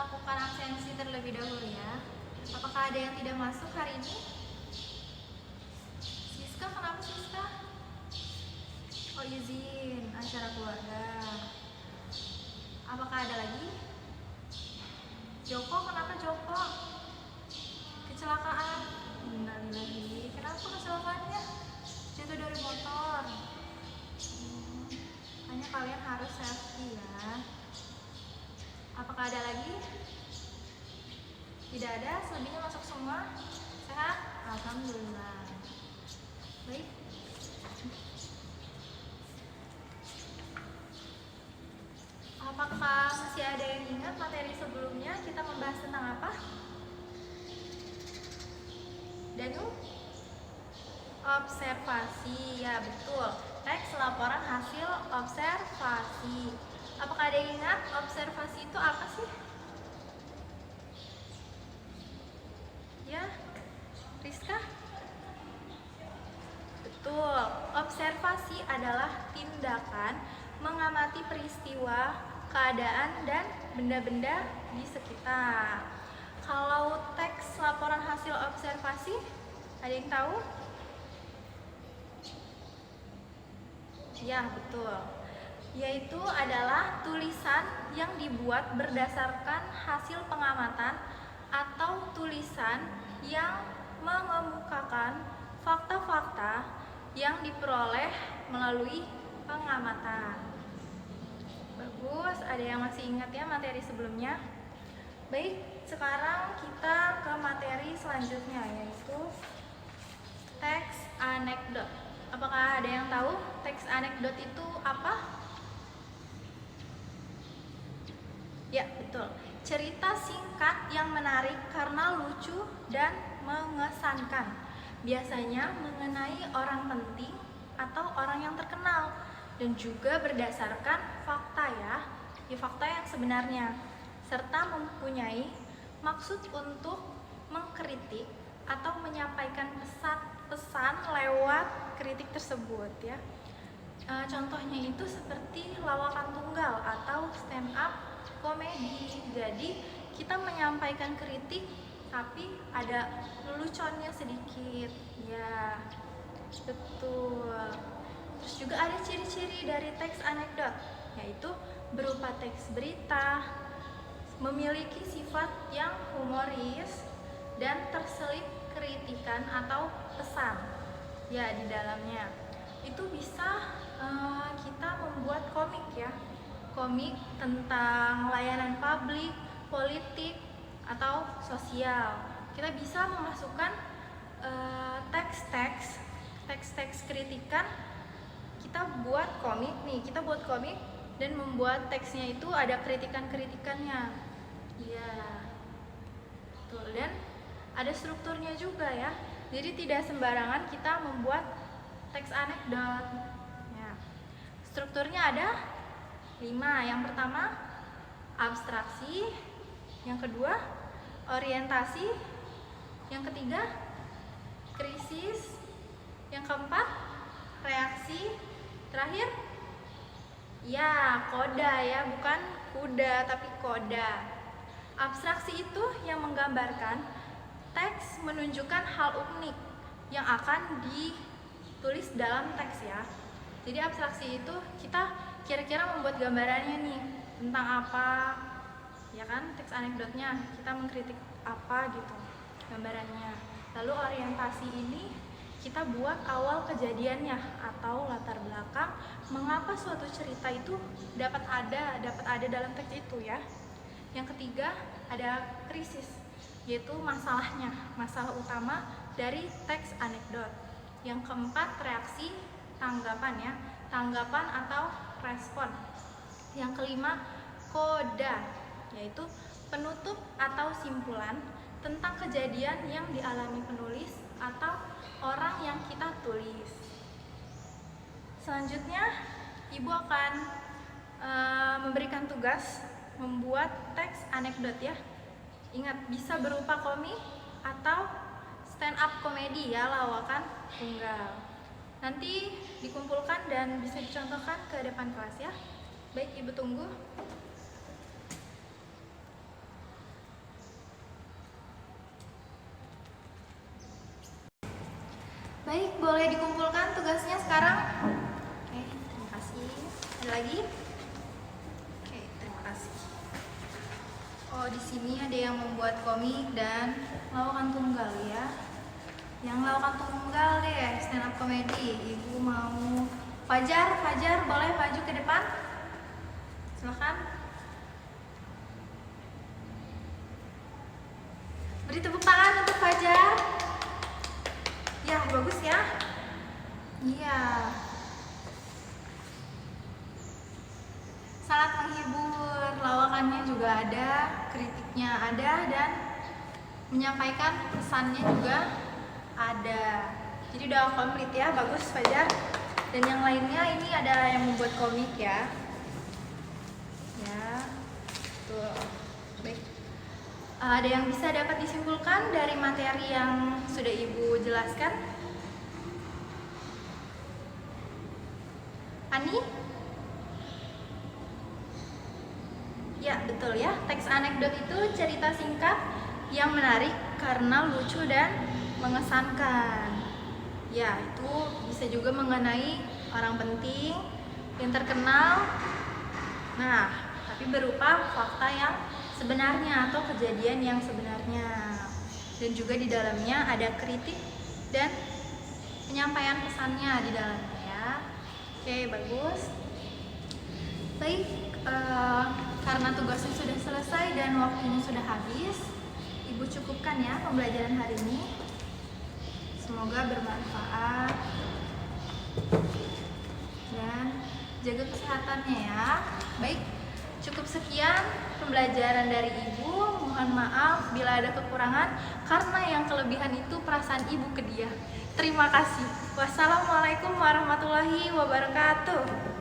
lakukan absensi terlebih dahulu ya. Apakah ada yang tidak masuk hari ini? Siska, kenapa Siska? Oh, izin acara keluarga. Apakah ada lagi? Joko, kenapa Joko? Kecelakaan. Innalillahi. Kenapa kecelakaannya? Jatuh dari motor. Hanya kalian harus safety ya. Apakah ada lagi? Tidak ada, selebihnya masuk semua. Sehat? Alhamdulillah. Baik. Apakah masih ada yang ingat materi sebelumnya kita membahas tentang apa? Danu? Observasi, ya betul. Teks laporan hasil observasi. Apakah ada yang ingat observasi itu apa sih? Ya, Rizka? Betul, observasi adalah tindakan mengamati peristiwa, keadaan, dan benda-benda di sekitar. Kalau teks laporan hasil observasi, ada yang tahu? Ya, betul. Yaitu adalah tulisan yang dibuat berdasarkan hasil pengamatan atau tulisan yang mengemukakan fakta-fakta yang diperoleh melalui pengamatan. Bagus, ada yang masih ingat ya materi sebelumnya? Baik, sekarang kita ke materi selanjutnya, yaitu teks anekdot. Apakah ada yang tahu teks anekdot itu apa? Ya, betul. Cerita singkat yang menarik karena lucu dan mengesankan. Biasanya mengenai orang penting atau orang yang terkenal dan juga berdasarkan fakta ya fakta yang sebenarnya, serta mempunyai maksud untuk mengkritik atau menyampaikan pesan lewat kritik tersebut ya. Contohnya itu seperti lawakan tunggal atau stand up komedi. Jadi kita menyampaikan kritik tapi ada leluconnya sedikit ya, betul. Terus juga ada ciri-ciri dari teks anekdot, yaitu berupa teks berita, memiliki sifat yang humoris dan terselip kritikan atau pesan ya di dalamnya. Itu bisa kita membuat komik ya, komik tentang layanan publik, politik, atau sosial. Kita bisa memasukkan teks-teks kritikan. Kita buat komik nih, kita buat komik dan membuat teksnya itu ada kritikan-kritikannya. Iya, betul. Dan ada strukturnya juga ya. Jadi tidak sembarangan kita membuat teks anekdot. Ya. Strukturnya ada 5. Yang pertama abstraksi, yang kedua orientasi, yang ketiga krisis, yang keempat reaksi, terakhir ya koda ya, bukan kuda tapi koda. Abstraksi itu yang menggambarkan teks menunjukkan hal unik yang akan ditulis dalam teks ya. Jadi abstraksi itu kita kira-kira membuat gambarannya nih tentang apa ya kan, teks anekdotnya kita mengkritik apa gitu gambarannya. Lalu orientasi ini kita buat awal kejadiannya atau latar belakang mengapa suatu cerita itu dapat ada dalam teks itu ya. Yang ketiga ada krisis, yaitu masalahnya, masalah utama dari teks anekdot. Yang keempat reaksi, tanggapan ya, tanggapan atau respon. Yang kelima koda, yaitu penutup atau simpulan tentang kejadian yang dialami penulis atau orang yang kita tulis. Selanjutnya Ibu akan memberikan tugas membuat teks anekdot ya. Ingat, bisa berupa komik atau stand up komedi ya, lawakan tunggal. Nanti dikumpulkan dan bisa dicontohkan ke depan kelas ya. Baik, Ibu tunggu. Baik, boleh dikumpulkan tugasnya sekarang. Oke, terima kasih. Ada lagi? Oke, terima kasih. Oh, di sini ada yang membuat komik dan lawakan tunggal ya. Yang lawakan tunggal deh, stand up comedy. Ibu mau Fajar, boleh maju ke depan? Silakan. Beri tepuk tangan untuk Fajar. Ya, bagus ya. Iya. Sangat menghibur, lawakannya juga ada, kritiknya ada, dan menyampaikan pesannya juga ada. Jadi udah komplit ya, bagus Fajar. Dan yang lainnya ini ada yang membuat komik ya. Ya, tuh. Baik. Ada yang bisa dapat disimpulkan dari materi yang sudah Ibu jelaskan? Ani? Ya, betul ya. Teks anekdot itu cerita singkat yang menarik karena lucu dan mengesankan. Ya, itu bisa juga mengenai orang penting yang terkenal. Nah, tapi berupa fakta yang sebenarnya atau kejadian yang sebenarnya. Dan juga di dalamnya ada kritik dan penyampaian pesannya di dalamnya ya. Oke, bagus. Baik, karena tugasnya sudah selesai dan waktunya sudah habis, Ibu cukupkan ya pembelajaran hari ini. Semoga bermanfaat dan jaga kesehatannya ya. Baik, cukup sekian pembelajaran dari Ibu. Mohon maaf bila ada kekurangan, karena yang kelebihan itu perasaan Ibu ke dia. Terima kasih. Wassalamualaikum warahmatullahi wabarakatuh.